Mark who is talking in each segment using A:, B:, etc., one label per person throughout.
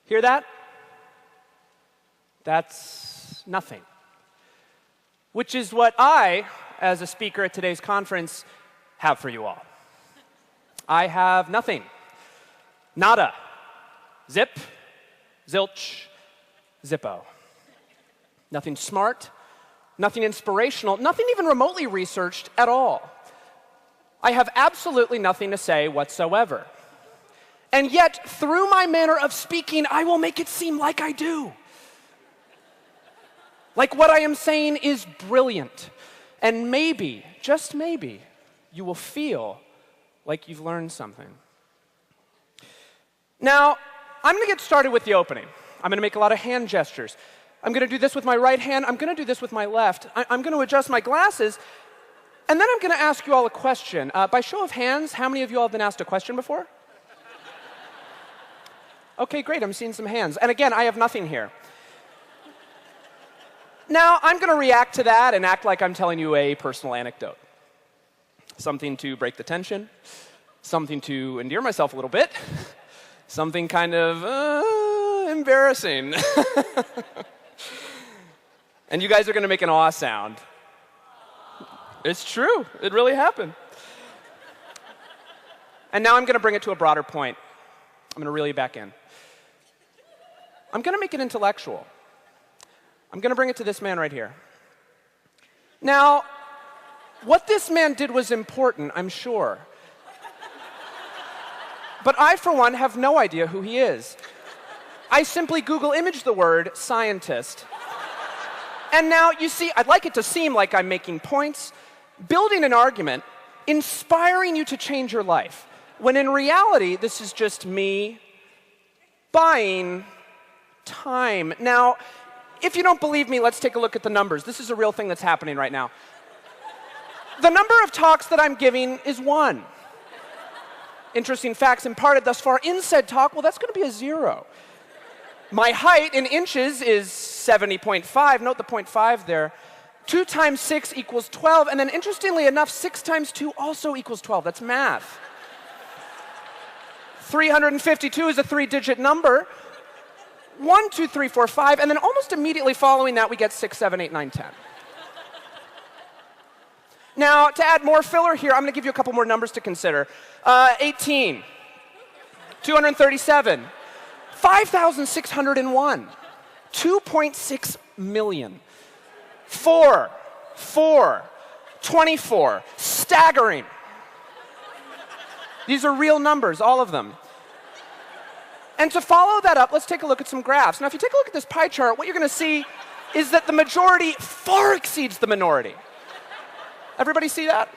A: Hear that? That's nothing. Which is what I, as a speaker at today's conference, have for you all. I have nothing. Nada. Zip. Zilch. Zippo. Nothing smart. Nothing inspirational. Nothing even remotely researched at all. I have absolutely nothing to say whatsoever. And yet, through my manner of speaking, I will make it seem like I do. Like what I am saying is brilliant. And maybe, just maybe, you will feel like you've learned something. Now, I'm going to get started with the opening. I'm going to make a lot of hand gestures. I'm going to do this with my right hand. I'm going to do this with my left. I'm going to adjust my glasses. And then I'm going to ask you all a question. By show of hands, how many of you all have been asked a question before? Okay, great. I'm seeing some hands. And again, I have nothing here. Now, I'm going to react to that and act like I'm telling you a personal anecdote. Something to break the tension. Something to endear myself a little bit. Something kind of embarrassing. And you guys are going to make an awe sound. It's true. It really happened. And now I'm going to bring it to a broader point. I'm going to reel you back in. I'm going to make it intellectual. I'm going to bring it to this man right here. Now, what this man did was important, I'm sure. But I, for one, have no idea who he is. I simply Google image the word scientist. And now, you see, I'd like it to seem like I'm making points, building an argument, inspiring you to change your life, when in reality, this is just me buying time. Now, if you don't believe me, let's take a look at the numbers. This is a real thing that's happening right now. The number of talks that I'm giving is 1. Interesting facts imparted thus far in said talk, well, that's going to be a 0. My height in inches is 70.5. Note the 0.5 there. 2 times 6 equals 12. And then interestingly enough, 6 times 2 also equals 12. That's math. 352 is a 3-digit number. 1, 2, 3, 4, 5. And then almost immediately following that, we get 6, 7, 8, 9, 10. Now, to add more filler here, I'm going to give you a couple more numbers to consider. 18, 237, 5,601, 2.6 million, 4, 24, staggering. These are real numbers, all of them. And to follow that up, let's take a look at some graphs. Now, if you take a look at this pie chart, what you're going to see is that the majority far exceeds the minority. Everybody see that?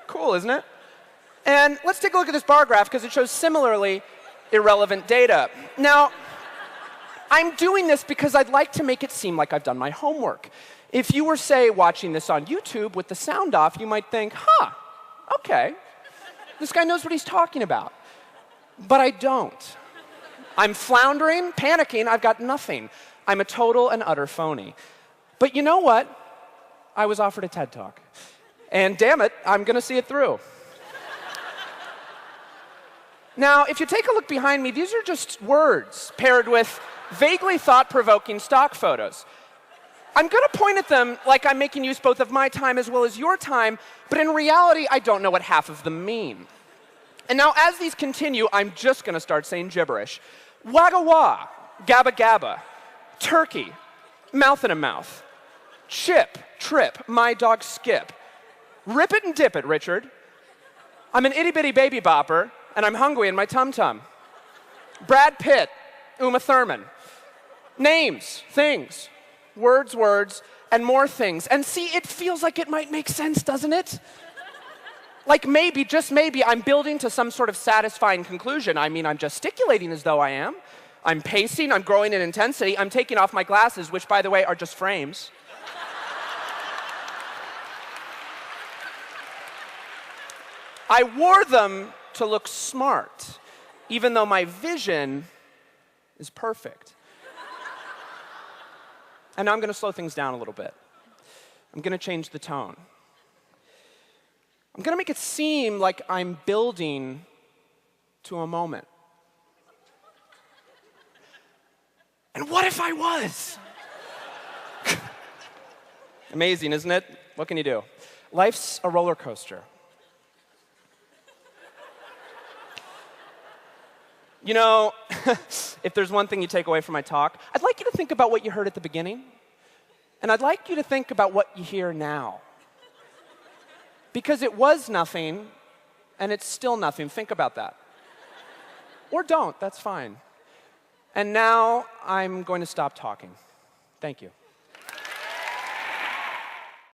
A: Cool, isn't it? And let's take a look at this bar graph because it shows similarly irrelevant data. Now, I'm doing this because I'd like to make it seem like I've done my homework. If you were, say, watching this on YouTube with the sound off, you might think, okay, this guy knows what he's talking about. But I don't. I'm floundering, panicking, I've got nothing. I'm a total and utter phony. But you know what? I was offered a TED Talk. And damn it, I'm going to see it through. Now, if you take a look behind me, these are just words paired with vaguely thought-provoking stock photos. I'm going to point at them like I'm making use both of my time as well as your time, but in reality, I don't know what half of them mean. And now, as these continue, I'm just going to start saying gibberish. Wagga wah, gabba gabba, turkey, mouth in a mouth, chip, trip, my dog Skip. Rip it and dip it, Richard. I'm an itty-bitty baby bopper, and I'm hungry in my tum-tum. Brad Pitt, Uma Thurman. Names, things, words, and more things. And see, it feels like it might make sense, doesn't it? Like maybe, just maybe, I'm building to some sort of satisfying conclusion. I mean, I'm gesticulating as though I am. I'm pacing, I'm growing in intensity. I'm taking off my glasses, which, by the way, are just frames. I wore them to look smart, even though my vision is perfect. And now I'm going to slow things down a little bit. I'm going to change the tone. I'm going to make it seem like I'm building to a moment. And what if I was? Amazing, isn't it? What can you do? Life's a roller coaster. You know, if there's one thing you take away from my talk, I'd like you to think about what you heard at the beginning, and I'd like you to think about what you hear now. Because it was nothing, and it's still nothing. Think about that. Or don't, that's fine. And now I'm going to stop talking. Thank you.